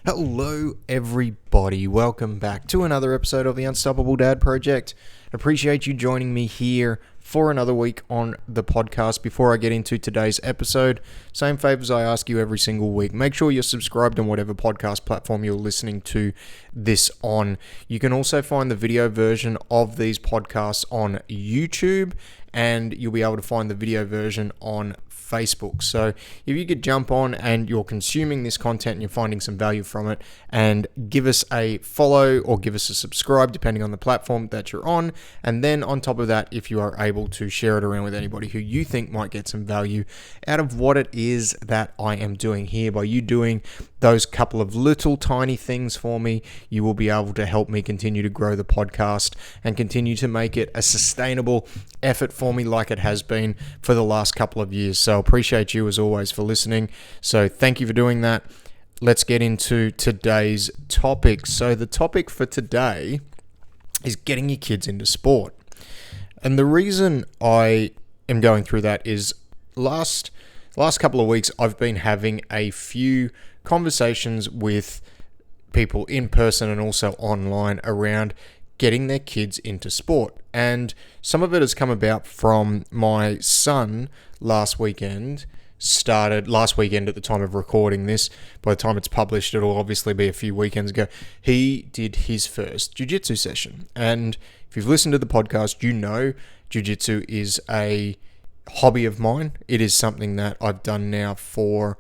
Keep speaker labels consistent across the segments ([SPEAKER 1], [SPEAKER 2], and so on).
[SPEAKER 1] Hello, everybody. Welcome back to another episode of the Unstoppable Dad Project. Appreciate you joining me here for another week on the podcast. Before I get into today's episode, same favors I ask you every single week. Make sure you're subscribed on whatever podcast platform you're listening to this on. You can also find the video version of these podcasts on YouTube, and you'll be able to find the video version on Facebook. So if you could jump on and you're consuming this content and you're finding some value from it, and give us a follow or give us a subscribe depending on the platform that you're on. And then on top of that, if you are able to share it around with anybody who you think might get some value out of what it is that I am doing here, by you doing those couple of little tiny things for me, you will be able to help me continue to grow the podcast and continue to make it a sustainable effort for me like it has been for the last couple of years. So appreciate you as always for listening. So thank you for doing that. Let's get into today's topic. So the topic for today is getting your kids into sport. And the reason I am going through that is last couple of weeks I've been having a few conversations with people in person and also online around getting their kids into sport. And some of it has come about from my son last weekend at the time of recording this. By the time it's published, it'll obviously be a few weekends ago. He did his first jiu-jitsu session. And if you've listened to the podcast, you know jiu-jitsu is a hobby of mine. It is something that I've done now for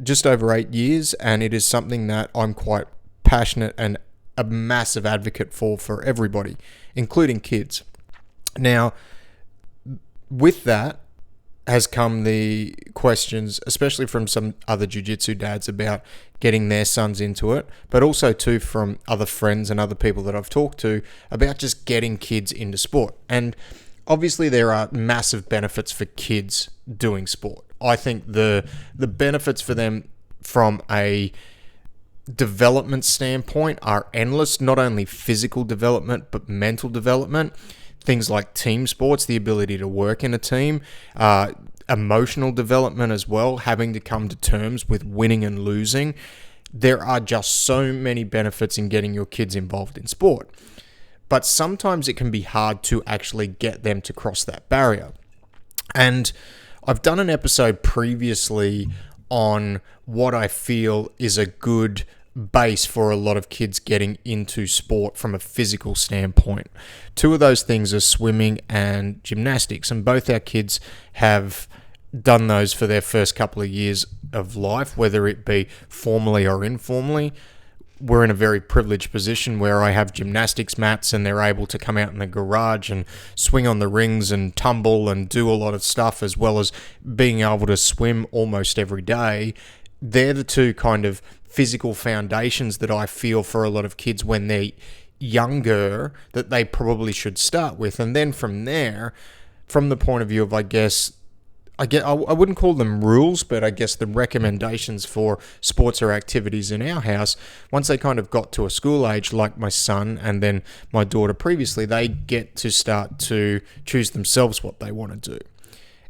[SPEAKER 1] just over 8 years, and it is something that I'm quite passionate and a massive advocate for everybody, including kids. Now, with that has come the questions, especially from some other jiu-jitsu dads, about getting their sons into it, but also too from other friends and other people that I've talked to about just getting kids into sport. And obviously there are massive benefits for kids doing sport. I think the benefits for them from a development standpoint are endless, not only physical development, but mental development. Things like team sports, the ability to work in a team, emotional development as well, having to come to terms with winning and losing. There are just so many benefits in getting your kids involved in sport. But sometimes it can be hard to actually get them to cross that barrier. And I've done an episode previously on what I feel is a good base for a lot of kids getting into sport from a physical standpoint. Two of those things are swimming and gymnastics, and both our kids have done those for their first couple of years of life, whether it be formally or informally. We're in a very privileged position where I have gymnastics mats and they're able to come out in the garage and swing on the rings and tumble and do a lot of stuff, as well as being able to swim almost every day. They're the two kind of physical foundations that I feel for a lot of kids when they're younger that they probably should start with. And then from there, from the point of view of, I wouldn't call them rules, but I guess the recommendations for sports or activities in our house, once they kind of got to a school age, like my son and then my daughter previously, they get to start to choose themselves what they want to do.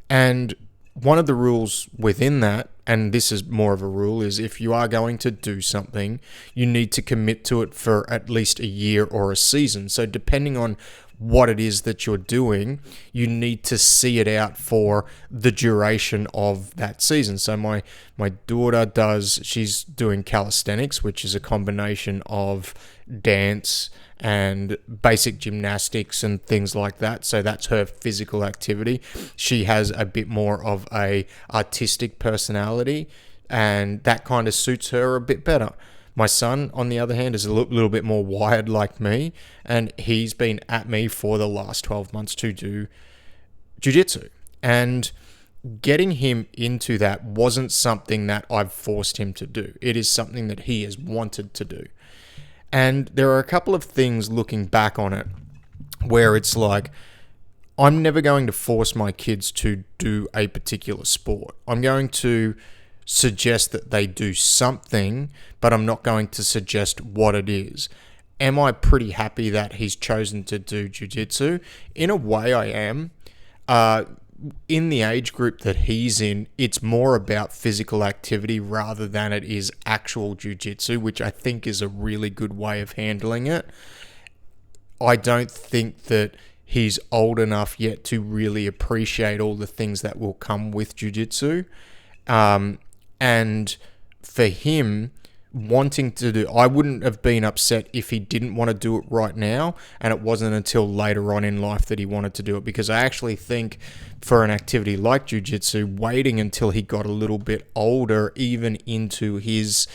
[SPEAKER 1] And one of the rules within that, and this is more of a rule, is if you are going to do something, you need to commit to it for at least a year or a season. So depending on what it is that you're doing, you need to see it out for the duration of that season. So my daughter she's doing calisthenics, which is a combination of dance and basic gymnastics and things like that. So that's her physical activity. She has a bit more of a artistic personality, and that kind of suits her a bit better. My son, on the other hand, is a little bit more wired like me, and he's been at me for the last 12 months to do jiu-jitsu. And getting him into that wasn't something that I've forced him to do. It is something that he has wanted to do. And there are a couple of things looking back on it where it's like, I'm never going to force my kids to do a particular sport. I'm going to suggest that they do something, but I'm not going to suggest what it is. Am I pretty happy that he's chosen to do jiu-jitsu? In a way, I am. in the age group that he's in, it's more about physical activity rather than it is actual jiu-jitsu, which I think is a really good way of handling it. I don't think that he's old enough yet to really appreciate all the things that will come with jiu-jitsu. And for him, wanting to do, I wouldn't have been upset if he didn't want to do it right now, and it wasn't until later on in life that he wanted to do it, because I actually think for an activity like jiu-jitsu, waiting until he got a little bit older, even into his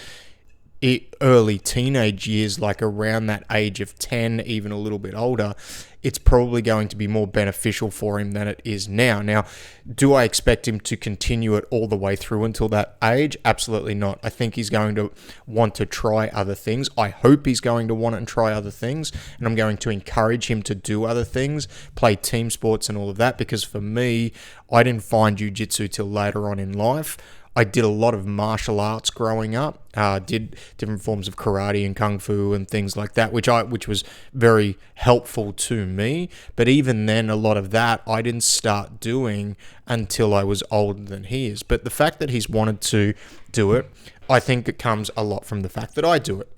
[SPEAKER 1] early teenage years, like around that age of 10, even a little bit older, it's probably going to be more beneficial for him than it is now. Now, do I expect him to continue it all the way through until that age? Absolutely not. I think he's going to want to try other things. I hope he's going to want to try other things, and I'm going to encourage him to do other things, play team sports and all of that, because for me, I didn't find jiu-jitsu till later on in life. I did a lot of martial arts growing up, did different forms of karate and kung fu and things like that, which was very helpful to me. But even then, a lot of that I didn't start doing until I was older than he is. But the fact that he's wanted to do it, I think it comes a lot from the fact that I do it.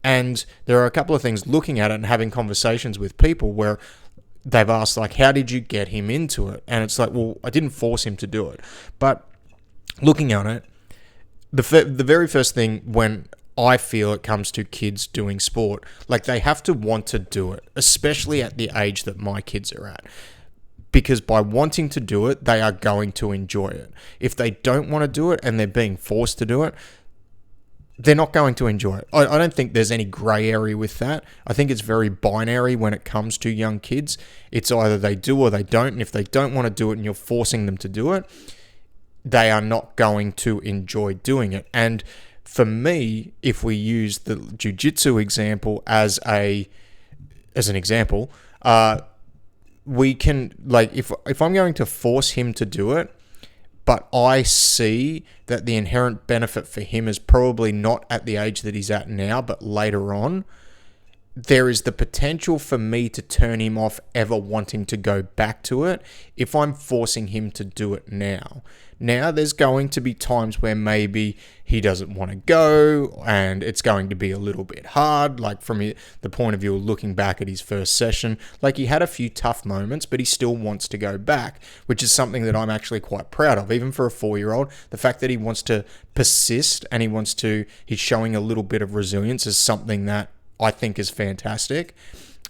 [SPEAKER 1] And there are a couple of things looking at it and having conversations with people where they've asked, like, how did you get him into it? And it's like, well, I didn't force him to do it. But looking at it, the very first thing when I feel it comes to kids doing sport, like, they have to want to do it, especially at the age that my kids are at. Because by wanting to do it, they are going to enjoy it. If they don't want to do it and they're being forced to do it, they're not going to enjoy it. I don't think there's any grey area with that. I think it's very binary when it comes to young kids. It's either they do or they don't. And if they don't want to do it and you're forcing them to do it, they are not going to enjoy doing it. And for me, if we use the jiu-jitsu example as an example, we can, like, if I'm going to force him to do it, but I see that the inherent benefit for him is probably not at the age that he's at now, but later on, there is the potential for me to turn him off ever wanting to go back to it if I'm forcing him to do it now. Now, there's going to be times where maybe he doesn't want to go and it's going to be a little bit hard, like from the point of view of looking back at his first session. Like, he had a few tough moments, but he still wants to go back, which is something that I'm actually quite proud of. Even for a 4-year-old, the fact that he wants to persist and he's showing a little bit of resilience is something that I think is fantastic.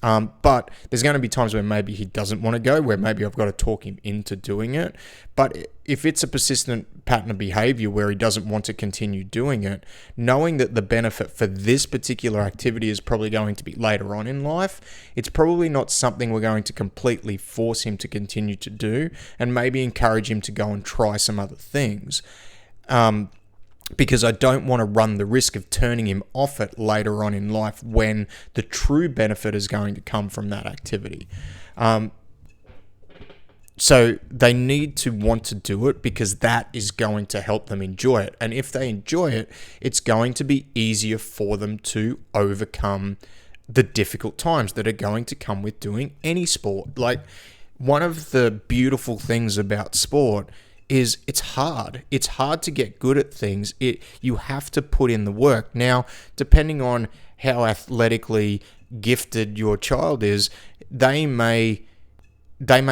[SPEAKER 1] But there's going to be times where maybe he doesn't want to go, where maybe I've got to talk him into doing it. But if it's a persistent pattern of behavior where he doesn't want to continue doing it, knowing that the benefit for this particular activity is probably going to be later on in life, it's probably not something we're going to completely force him to continue to do, and maybe encourage him to go and try some other things. Because I don't want to run the risk of turning him off it later on in life when the true benefit is going to come from that activity. So they need to want to do it, because that is going to help them enjoy it. And if they enjoy it, it's going to be easier for them to overcome the difficult times that are going to come with doing any sport. Like, one of the beautiful things about sport is it's hard. It's hard to get good at things. You have to put in the work. Now, depending on how athletically gifted your child is, they may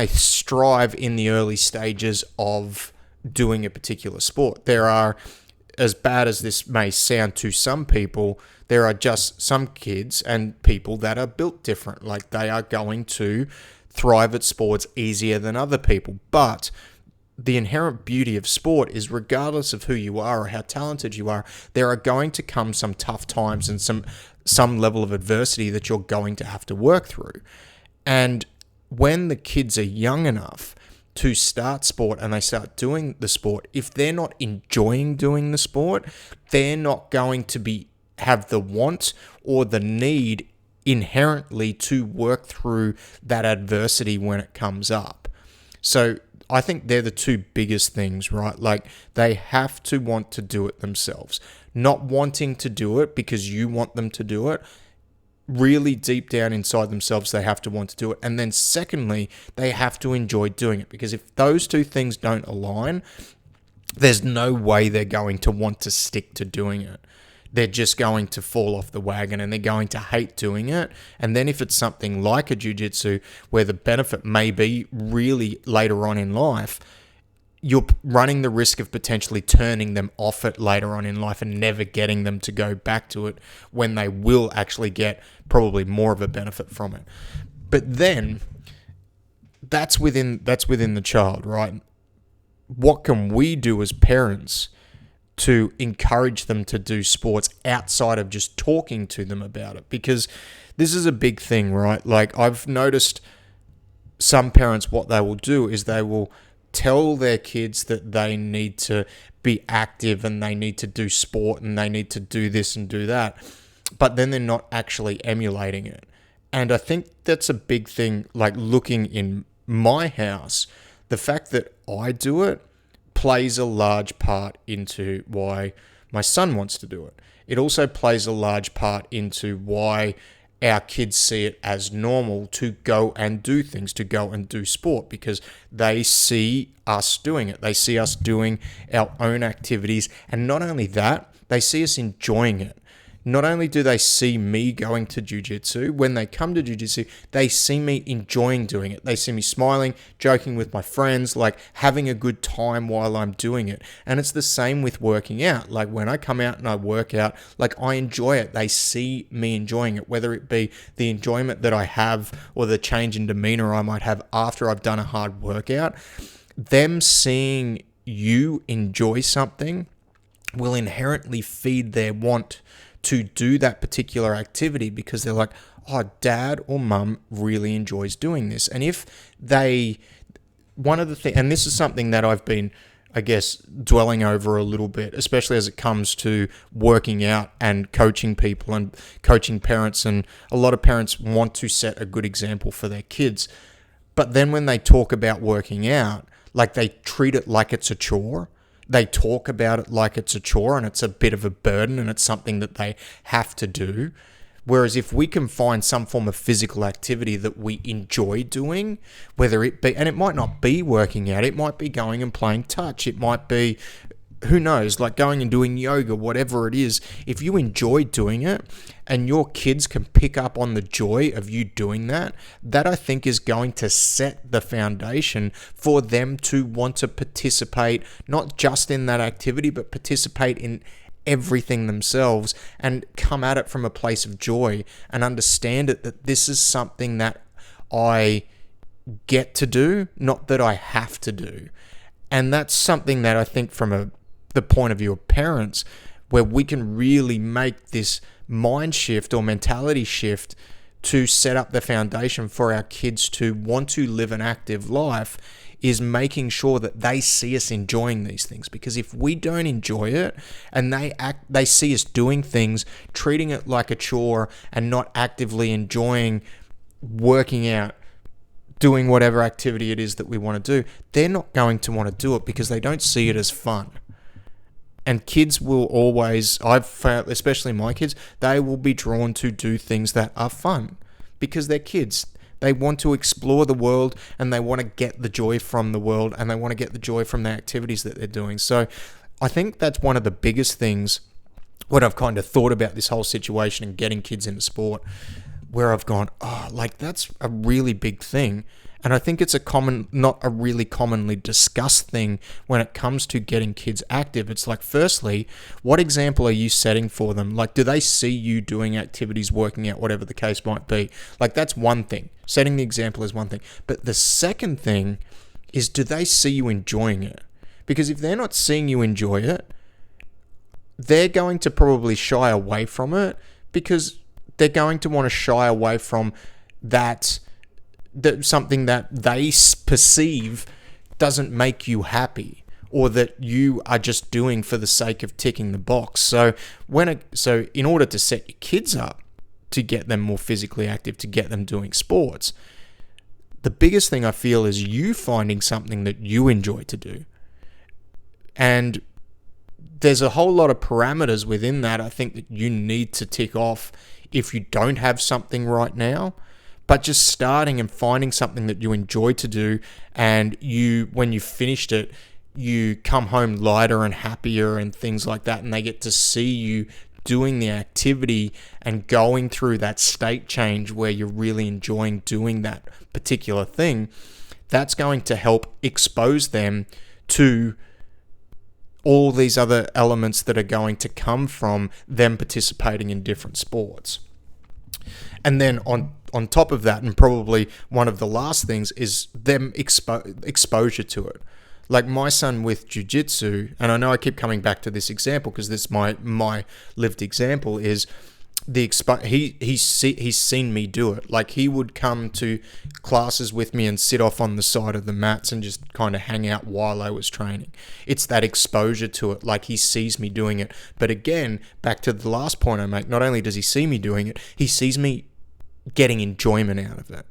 [SPEAKER 1] strive in the early stages of doing a particular sport. There are, as bad as this may sound to some people, there are just some kids and people that are built different. Like, they are going to thrive at sports easier than other people. But the inherent beauty of sport is, regardless of who you are or how talented you are, there are going to come some tough times and some level of adversity that you're going to have to work through. And when the kids are young enough to start sport and they start doing the sport, if they're not enjoying doing the sport, they're not going to have the want or the need inherently to work through that adversity when it comes up. So I think they're the two biggest things, right? Like, they have to want to do it themselves. Not wanting to do it because you want them to do it really deep down inside themselves, they have to want to do it. And then secondly, they have to enjoy doing it, because if those two things don't align, there's no way they're going to want to stick to doing it. They're just going to fall off the wagon and they're going to hate doing it. And then if it's something like a jiu-jitsu where the benefit may be really later on in life, you're running the risk of potentially turning them off it later on in life and never getting them to go back to it when they will actually get probably more of a benefit from it. But then that's within the child, right? What can we do as parents to encourage them to do sports outside of just talking to them about it? Because this is a big thing, right? Like, I've noticed some parents, what they will do is they will tell their kids that they need to be active and they need to do sport and they need to do this and do that, but then they're not actually emulating it. And I think that's a big thing, like looking in my house, the fact that I do it plays a large part into why my son wants to do it. It also plays a large part into why our kids see it as normal to go and do things, to go and do sport, because they see us doing it. They see us doing our own activities. And not only that, they see us enjoying it. Not only do they see me going to jiu-jitsu, when they come to jiu-jitsu, they see me enjoying doing it. They see me smiling, joking with my friends, like having a good time while I'm doing it. And it's the same with working out. Like when I come out and I work out, like I enjoy it. They see me enjoying it, whether it be the enjoyment that I have or the change in demeanor I might have after I've done a hard workout. Them seeing you enjoy something will inherently feed their want to do that particular activity, because they're like, oh, dad or mum really enjoys doing this. And if they, one of the things, and this is something that I've been, I guess, dwelling over a little bit, especially as it comes to working out and coaching people and coaching parents. And a lot of parents want to set a good example for their kids. But then when they talk about working out, like they treat it like it's a chore. They talk about it like it's a chore and it's a bit of a burden and it's something that they have to do. Whereas if we can find some form of physical activity that we enjoy doing, whether it be, and it might not be working out, it might be going and playing touch, it might be, who knows, like going and doing yoga, whatever it is. If you enjoy doing it and your kids can pick up on the joy of you doing that, that I think is going to set the foundation for them to want to participate, not just in that activity, but participate in everything themselves and come at it from a place of joy and understand it, that this is something that I get to do, not that I have to do. And that's something that I think from the point of view of parents, where we can really make this mind shift or mentality shift to set up the foundation for our kids to want to live an active life, is making sure that they see us enjoying these things. Because if we don't enjoy it and they see us doing things, treating it like a chore and not actively enjoying working out, doing whatever activity it is that we want to do, they're not going to want to do it because they don't see it as fun. And kids will always, I've found, especially my kids, they will be drawn to do things that are fun because they're kids. They want to explore the world and they want to get the joy from the world and they want to get the joy from the activities that they're doing. So I think that's one of the biggest things, what I've kind of thought about this whole situation and getting kids into sport, where I've gone, oh, like that's a really big thing. And I think it's not a really commonly discussed thing when it comes to getting kids active. It's like, firstly, what example are you setting for them? Like, do they see you doing activities, working out, whatever the case might be? Like, that's one thing. Setting the example is one thing. But the second thing is, do they see you enjoying it? Because if they're not seeing you enjoy it, they're going to probably shy away from it, because they're going to want to shy away from that something that they perceive doesn't make you happy, or that you are just doing for the sake of ticking the box. So in order to set your kids up to get them more physically active, to get them doing sports, the biggest thing I feel is you finding something that you enjoy to do. And there's a whole lot of parameters within that I think that you need to tick off if you don't have something right now, but just starting and finding something that you enjoy to do, and when you finished it, you come home lighter and happier and things like that, and they get to see you doing the activity and going through that state change where you're really enjoying doing that particular thing. That's going to help expose them to all these other elements that are going to come from them participating in different sports. And then on top of that, and probably one of the last things, is them exposure to it. Like my son with jiu-jitsu, and I know I keep coming back to this example because this is my lived example, is he's seen me do it. Like he would come to classes with me and sit off on the side of the mats and just kind of hang out while I was training. It's that exposure to it. Like he sees me doing it. But again, back to the last point I make, not only does he see me doing it, he sees me getting enjoyment out of it.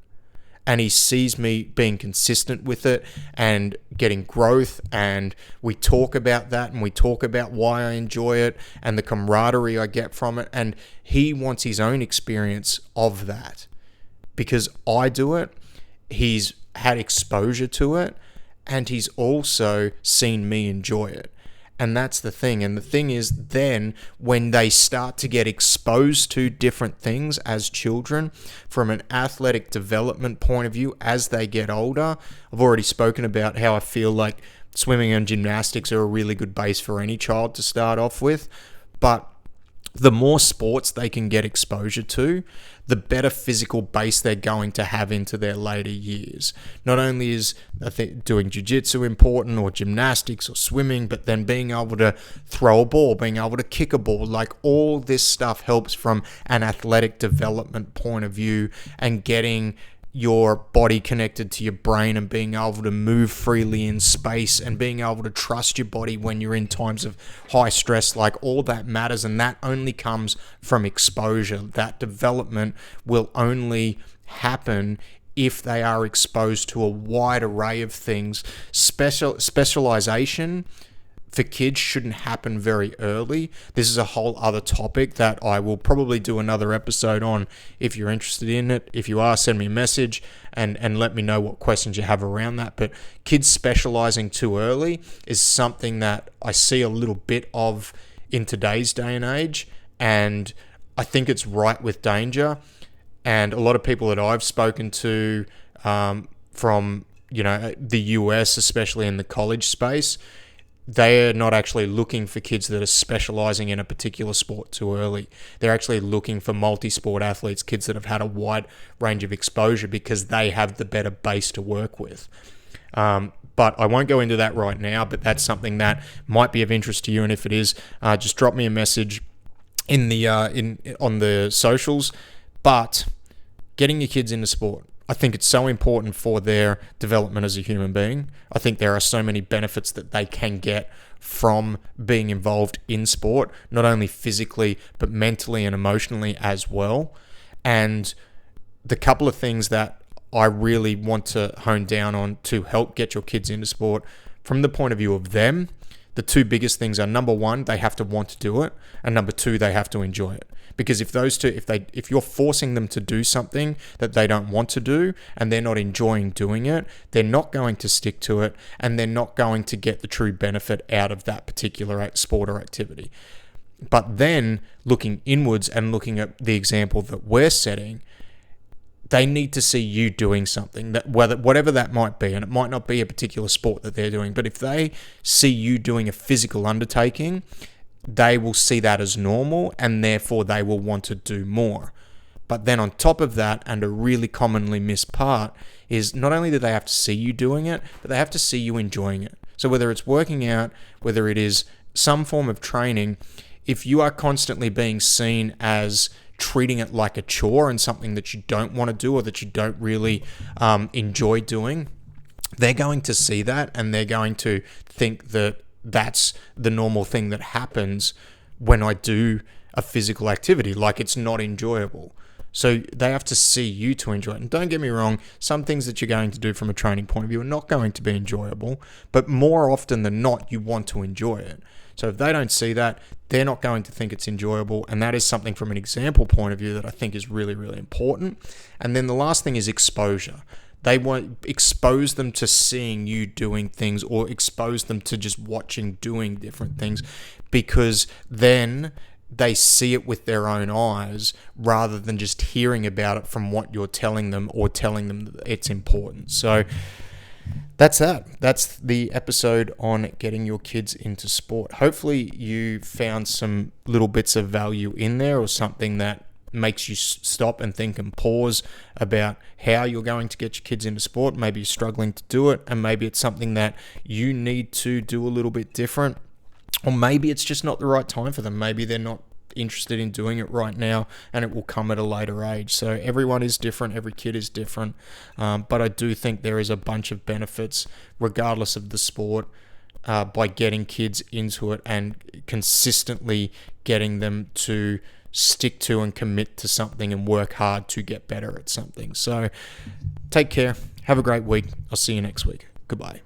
[SPEAKER 1] And he sees me being consistent with it and getting growth, and we talk about that, and we talk about why I enjoy it and the camaraderie I get from it, and he wants his own experience of that. Because I do it, he's had exposure to it, and he's also seen me enjoy it. And that's the thing. And the thing is, then when they start to get exposed to different things as children, from an athletic development point of view, as they get older, I've already spoken about how I feel like swimming and gymnastics are a really good base for any child to start off with. But the more sports they can get exposure to, the better physical base they're going to have into their later years. Not only is doing jiu-jitsu important, or gymnastics or swimming, but then being able to throw a ball, being able to kick a ball, like all this stuff helps from an athletic development point of view, and getting your body connected to your brain and being able to move freely in space and being able to trust your body when you're in times of high stress. Like all that matters, and that only comes from exposure. That development will only happen if they are exposed to a wide array of things. Specialization for kids shouldn't happen very early. This is a whole other topic that I will probably do another episode on if you're interested in it. If you are, send me a message and let me know what questions you have around that. But kids specializing too early is something that I see a little bit of in today's day and age, and I think it's right with danger. And a lot of people that I've spoken to from the US, especially in the college space, they are not actually looking for kids that are specializing in a particular sport too early. They're actually looking for multi-sport athletes, kids that have had a wide range of exposure, because they have the better base to work with. But I won't go into that right now, but that's something that might be of interest to you. And if it is, just drop me a message on the socials. But getting your kids into sport, I think it's so important for their development as a human being. I think there are so many benefits that they can get from being involved in sport, not only physically, but mentally and emotionally as well. And the couple of things that I really want to hone down on to help get your kids into sport, from the point of view of them, the two biggest things are, number one, they have to want to do it, and number two, they have to enjoy it. Because if those two, if you're forcing them to do something that they don't want to do, and they're not enjoying doing it, they're not going to stick to it, and they're not going to get the true benefit out of that particular sport or activity. But then looking inwards and looking at the example that we're setting, they need to see you doing something, that whatever that might be, and it might not be a particular sport that they're doing, but if they see you doing a physical undertaking, they will see that as normal, and therefore they will want to do more. But then on top of that, and a really commonly missed part, is not only do they have to see you doing it, but they have to see you enjoying it. So whether it's working out, whether it is some form of training, if you are constantly being seen as treating it like a chore and something that you don't want to do, or that you don't really enjoy doing, they're going to see that, and they're going to think that that's the normal thing that happens when I do a physical activity, like it's not enjoyable. So they have to see you to enjoy it. And don't get me wrong, some things that you're going to do from a training point of view are not going to be enjoyable, but more often than not, you want to enjoy it. So if they don't see that, they're not going to think it's enjoyable. And that is something from an example point of view that I think is really, really important. And then the last thing is exposure. They won't expose them to seeing you doing things, or expose them to just watching doing different things, because then they see it with their own eyes rather than just hearing about it from what you're telling them, or telling them that it's important. So that's that. That's the episode on getting your kids into sport. Hopefully you found some little bits of value in there, or something that makes you stop and think and pause about how you're going to get your kids into sport. Maybe you're struggling to do it, and maybe it's something that you need to do a little bit different. Or maybe it's just not the right time for them. Maybe they're not interested in doing it right now, and it will come at a later age. So everyone is different. Every kid is different. But I do think there is a bunch of benefits, regardless of the sport, by getting kids into it and consistently getting them to stick to and commit to something and work hard to get better at something. So take care. Have a great week. I'll see you next week. Goodbye.